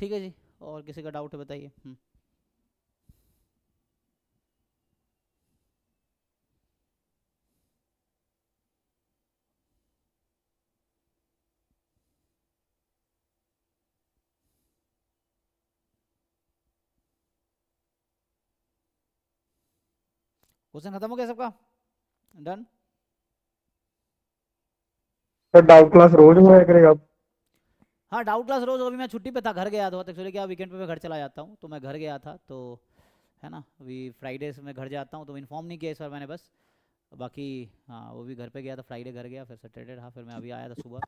ठीक है जी, और किसी का डाउट है बताइए। क्वेश्चन खत्म हो गया सबका? डन। सर डाउट क्लास रोज हुआ करेगा अब? हाँ डाउट क्लास रोज, अभी मैं छुट्टी पे था, घर गया था एक्चुअली। क्या वीकेंड पे मैं घर चला जाता हूँ, तो मैं घर गया था तो है ना, अभी फ्राइडे से मैं घर जाता हूँ, तो इन्फॉर्म नहीं किया इस बार मैंने बस। बाकी हाँ वो भी घर पे गया था, फ्राइडे घर गया, फिर सैटरडे रहा, फिर मैं अभी आया था सुबह।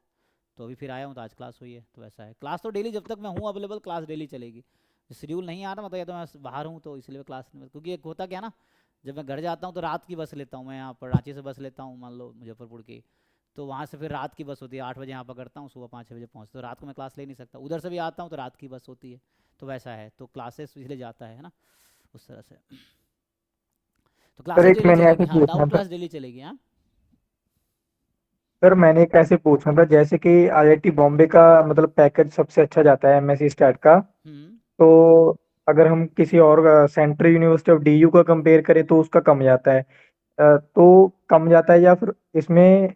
तो अभी फिर आया हूँ, तो आज क्लास हुई है, तो वैसा है। क्लास तो डेली, जब तक मैं हूँ अवेलेबल क्लास डेली चलेगी। शेड्यूल नहीं आ रहा मतलब, या तो मैं बाहर हूँ तो इसलिए क्लास नहीं, क्योंकि एक होता क्या ना, जब मैं घर जाता हूँ तो रात की बस लेता हूँ मैं, यहाँ पर रांची से बस लेता हूँ मान लो मुजफ्फरपुर की। तो वहाँ से फिर रात की बस होती है, 8 बजे यहाँ पकड़ता हूँ, सुबह 5-6 बजे पहुँचता हूँ। तो रात को मैं क्लास ले नहीं सकता, उधर से भी आता हूँ तो रात की बस होती है। तो वैसा है, तो क्लासेस इसलिए जाता है ना, उस तरह से। तो सर क्लासेस एक डेली मैंने चलेगी, ऐसे हाँ पूछना डाउट था। क्लास डेली चलेगी, हाँ। सर मैंने एक ऐसे पूछना था, जैसे कि आईआईटी बॉम्बे का मतलब पैकेज सबसे अच्छा जाता है एमएससी स्टार्ट का। हम्म। तो अगर हम किसी और सेंट्रल यूनिवर्सिटी ऑफ डीयू का कंपेयर करें तो उसका कम जाता है। तो कम जाता है, या फिर इसमें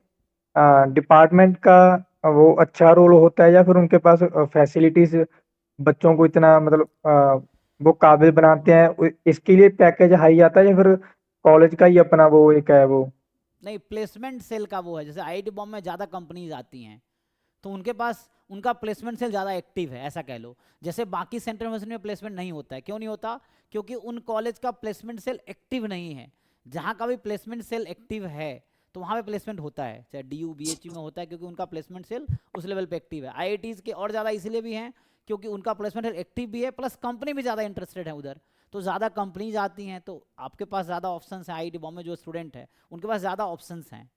डिपार्टमेंट का वो अच्छा रोल होता है, या फिर उनके पास फैसिलिटीज बच्चों को इतना मतलब वो काबिल बनाते हैं, इसके लिए पैकेज हाई आता है, या फिर कॉलेज का ही अपना वो एक है वो? नहीं, प्लेसमेंट सेल का वो है, जैसे आईआईटी बॉम्बे में ज़्यादा कंपनीज आती हैं, तो उनके पास उनका प्लेसमेंट सेल ज़्यादा एक्टिव है, ऐसा कह लो। जैसे बाकी सेंट्रल यूनिवर्सिटी में प्लेसमेंट नहीं होता है, क्यों नहीं होता? क्योंकि उन कॉलेज का प्लेसमेंट सेल एक्टिव नहीं है। जहाँ का भी प्लेसमेंट सेल एक्टिव है, तो वहाँ पे प्लेसमेंट होता है, चाहे D U B H U में होता है, क्योंकि उनका प्लेसमेंट सेल उस लेवल पे एक्टिव है। आई के और ज़्यादा इसलिए भी हैं, क्योंकि उनका प्लेसमेंट सेल एक्टिव भी है, प्लस कंपनी भी ज़्यादा इंटरेस्टेड है उधर। तो ज़्यादा कंपनीज आती हैं, तो आपके पास ज़्यादा ऑप्शन हैं। आई बॉम्बे जो स्टूडेंट है, उनके पास ज़्यादा ऑप्शन हैं,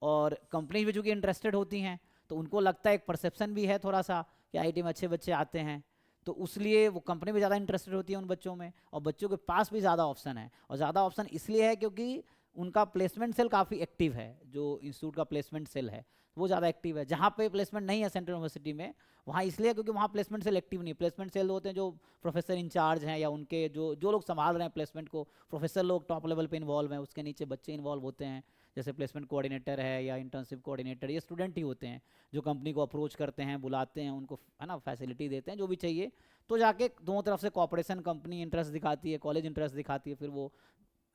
और कंपनीज भी चूँकि इंटरेस्टेड होती हैं, तो उनको लगता है, एक परसेप्शन भी है थोड़ा सा कि आईआईटी में अच्छे बच्चे आते हैं, तो उसलिए वो कंपनी भी ज़्यादा इंटरेस्टेड होती है उन बच्चों में, और बच्चों के पास भी ज़्यादा ऑप्शन है। और ज़्यादा ऑप्शन इसलिए है क्योंकि उनका प्लेसमेंट सेल काफ़ी एक्टिव है, जो इंस्टीट्यूट का प्लेसमेंट सेल है वो ज़्यादा एक्टिव है। जहाँ पे प्लेसमेंट नहीं है सेंट्रल यूनिवर्सिटी में, वहाँ इसलिए क्योंकि वहाँ प्लेसमेंट सेल एक्टिव नहीं है। प्लेसमेंट सेल होते हैं जो प्रोफेसर इंचार्ज हैं, या उनके जो जो लोग संभाल रहे हैं प्लेसमेंट को, प्रोफेसर लोग टॉप लेवल पे इन्वॉल्व हैं, उसके नीचे बच्चे इन्वॉल्व होते हैं, जैसे प्लेसमेंट कोऑर्डिनेटर है या इंटर्नशिप कोऑर्डिनेटर, ये स्टूडेंट ही होते हैं, जो कंपनी को अप्रोच करते हैं, बुलाते हैं उनको, है ना, फैसिलिटी देते हैं जो भी चाहिए। तो जाके दोनों तरफ से कॉपरेशन, कंपनी इंटरेस्ट दिखाती है, कॉलेज इंटरेस्ट दिखाती है, फिर वो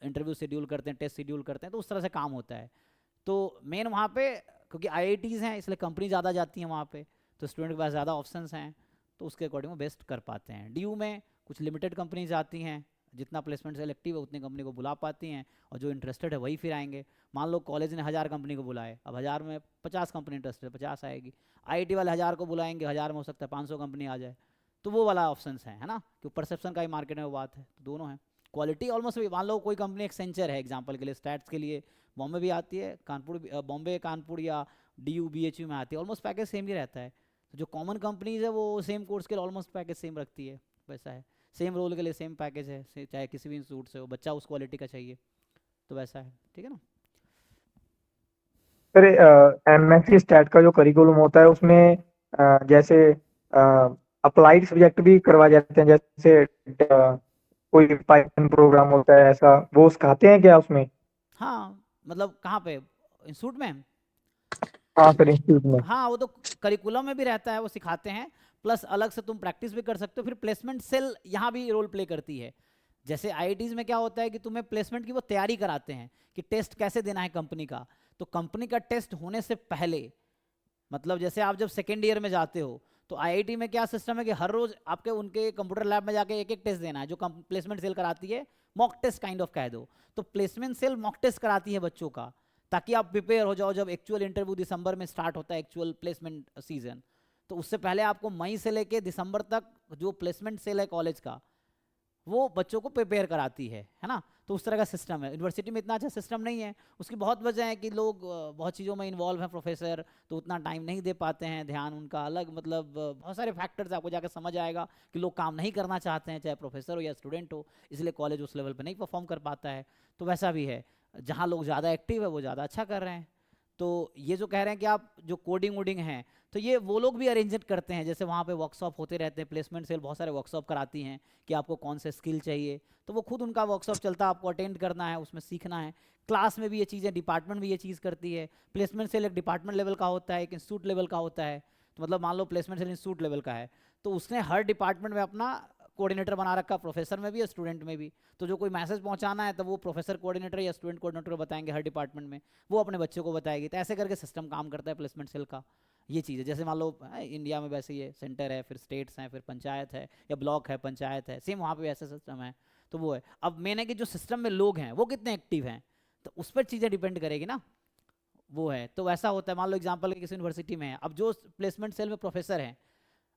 इंटरव्यू शेड्यूल करते हैं, टेस्ट शेड्यूल करते हैं, तो उस तरह से काम होता है। तो मेन वहाँ पे, क्योंकि आईआईटीज़ हैं इसलिए कंपनी ज़्यादा जाती हैं वहाँ पे, तो स्टूडेंट के पास ज़्यादा ऑप्शंस हैं, तो उसके अकॉर्डिंग वो बेस्ट कर पाते हैं। डीयू में कुछ लिमिटेड कंपनीज आती हैं, जितना प्लेसमेंट सेलेक्टिव है उतनी कंपनी को बुला पाती हैं, और जो इंटरेस्टेड है वही फिर आएंगे। मान लो कॉलेज ने 1000 कंपनी को बुलाए, अब 1000 में 50 कंपनी इंटरेस्टेड है, 50 आएगी। आईआईटी वाले 1000 को बुलाएंगे, 1000 में हो सकता है 500 कंपनी आ जाए। तो वो वाला ऑप्शन है ना, कि परसेप्शन का ही मार्केट में वो बात है, तो दोनों है। क्वालिटी ऑलमोस्ट, मान लो कोई कंपनी एक्सेंचर है एग्जांपल के लिए, स्टैट्स के लिए बॉम्बे भी आती है, कानपुर बॉम्बे कानपुर या D U B H U में आती है, ऑलमोस्ट पैकेज सेम ही रहता है। तो जो कॉमन कंपनीज है वो सेम कोर्स के लिए ऑलमोस्ट पैकेज सेम रखती है, वैसा है। सेम रोल के लिए सेम पैकेज है, चाहे किसी भी इंस्टीट्यूट से हो, बच्चा उस क्वालिटी का चाहिए, तो वैसा है, ठीक है ना। सर एमएससी स्टैट का जो करिकुलम होता है उसमें जैसे अप्लाइड सब्जेक्ट भी करवाए जाते हैं, जैसे कोई पाइथन प्रोग्राम होता है, ऐसा वो सिखाते हैं क्या उसमें? हाँ मतलब कहाँ पे, इंस्टीट्यूट में? हाँ सर, इंस्टीट्यूट में। हाँ वो तो करिकुलम में भी रहता है, वो सिखाते हैं, प्लस अलग से तुम प्रैक्टिस भी कर सकते हो। फिर प्लेसमेंट सेल यहाँ भी रोल प्ले करती है। जैसे आईआईटीज़ में क्या होता है कि तुम्हें प्लेसमेंट की वो तैयारी कराते हैं, कि टेस्ट कैसे देना है कंपनी का। तो कंपनी का टेस्ट होने से पहले, मतलब जैसे आप जब सेकेंड ईयर में जाते हो, तो आईआईटी में क्या सिस्टम है कि हर रोज आपके उनके कंप्यूटर लैब में जाके एक एक टेस्ट देना है, जो प्लेसमेंट सेल कराती है। मॉक टेस्ट काइंड ऑफ कह दो। तो प्लेसमेंट सेल मॉक टेस्ट कराती है बच्चों का, ताकि आप प्रिपेयर हो जाओ। जब एक्चुअल इंटरव्यू दिसंबर में स्टार्ट होता है, एक्चुअल प्लेसमेंट सीजन, तो उससे पहले आपको मई से लेके दिसंबर तक जो प्लेसमेंट सेल है कॉलेज का, वो बच्चों को प्रिपेयर कराती है ना। तो उस तरह का सिस्टम है। यूनिवर्सिटी में इतना अच्छा सिस्टम नहीं है। उसकी बहुत वजह है कि लोग बहुत चीज़ों में इन्वॉल्व हैं, प्रोफेसर, तो उतना टाइम नहीं दे पाते हैं, ध्यान उनका अलग, मतलब बहुत सारे फैक्टर्स आपको जाकर समझ आएगा कि लोग काम नहीं करना चाहते हैं, चाहे प्रोफेसर हो या स्टूडेंट हो, इसलिए कॉलेज उस लेवल पर नहीं परफॉर्म कर पाता है। तो वैसा भी है, जहाँ लोग ज़्यादा एक्टिव है वो ज़्यादा अच्छा कर रहे हैं। तो ये जो कह रहे हैं कि आप जो कोडिंग वोडिंग है, तो ये वो लोग भी अरेंज करते हैं, जैसे वहाँ पे वर्कशॉप होते रहते हैं, प्लेसमेंट सेल बहुत सारे वर्कशॉप कराती हैं कि आपको कौन से स्किल चाहिए, तो वो खुद उनका वर्कशॉप चलता है, आपको अटेंड करना है, उसमें सीखना है। क्लास में भी ये चीज़ें, डिपार्टमेंट भी ये चीज़ करती है। प्लेसमेंट सेल एक डिपार्टमेंट लेवल का होता है, एक इंस्टीट्यूट लेवल का होता है। तो मतलब मान लो प्लेसमेंट सेल इंस्टीट्यूट लेवल का है, तो उसने हर डिपार्टमेंट में अपना कोऑर्डिनेटर बना रखा, प्रोफेसर में भी और स्टूडेंट में भी। तो जो कोई मैसेज पहुंचाना है तो वो प्रोफेसर कोऑर्डिनेटर या स्टूडेंट कोऑर्डिनेटर को बताएंगे हर डिपार्टमेंट में, वो अपने बच्चों को बताएगी। तो ऐसे करके सिस्टम काम करता है प्लेसमेंट सेल का। ये चीज़ है, जैसे मान लो इंडिया में वैसे ये सेंटर है, फिर स्टेट्स हैं, फिर पंचायत है, या ब्लॉक है, पंचायत है, सेम वहाँ पे भी ऐसा सिस्टम है। तो वो है। अब मेन है कि जो सिस्टम में लोग हैं वो कितने एक्टिव हैं, तो उस पर चीज़ें डिपेंड करेगी ना। वो है, तो वैसा होता है। मान लो एग्जाम्पल किसी यूनिवर्सिटी में है, अब जो प्लेसमेंट सेल में प्रोफेसर हैं,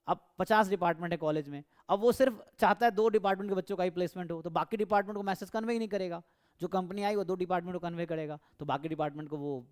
अब 50 डिपार्टमेंट है कॉलेज में, अब वो सिर्फ चाहता है 2 डिपार्टमेंट के बच्चों का ही प्लेसमेंट हो, तो बाकी डिपार्टमेंट को मैसेज कन्वे ही नहीं करेगा। जो कंपनी आई वो 2 डिपार्टमेंट को कन्वे करेगा, तो बाकी डिपार्टमेंट को वो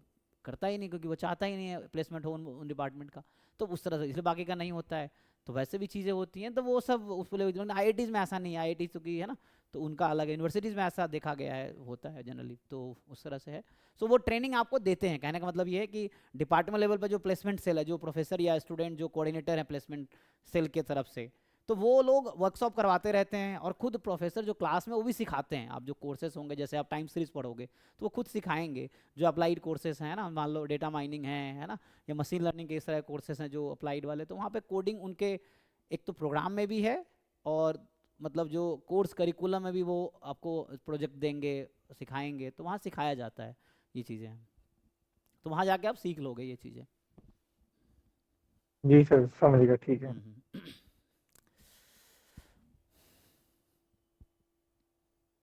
करता ही नहीं, क्योंकि वो चाहता ही नहीं है प्लेसमेंट हो उन डिपार्टमेंट का। तो उस तरह से इसलिए बाकी का नहीं होता है। तो वैसे भी चीज़ें होती हैं, तो वो सब उस IITs में ऐसा नहीं है, IIT चूँकि है ना, तो उनका अलग है। यूनिवर्सिटीज़ में ऐसा देखा गया है, होता है जनरली, तो उस तरह से है। सो वो ट्रेनिंग आपको देते हैं। कहने का मतलब ये है कि डिपार्टमेंट लेवल पर जो प्लेसमेंट सेल है, जो प्रोफेसर या स्टूडेंट जो कोऑर्डिनेटर है प्लेसमेंट सेल के तरफ से, तो वो लोग वर्कशॉप करवाते रहते हैं, और खुद प्रोफेसर जो क्लास में वो भी सिखाते हैं। आप जो कोर्सेज होंगे, जैसे आप टाइम सीरीज पढ़ोगे, तो वो खुद सिखाएंगे। जो अप्लाइड कोर्सेज हैं ना, मान लो डेटा माइनिंग है ना, या मशीन लर्निंग के इस तरह कोर्सेज हैं जो अप्लाइड वाले, तो वहाँ पे कोडिंग उनके एक तो प्रोग्राम में भी है, और मतलब जो कोर्स करिकुलम में भी वो आपको प्रोजेक्ट देंगे, सिखाएंगे, तो वहाँ सिखाया जाता है ये चीज़ें। तो वहाँ जाके आप सीख लोगे ये चीज़ें। जी सर, समझ गया, ठीक है।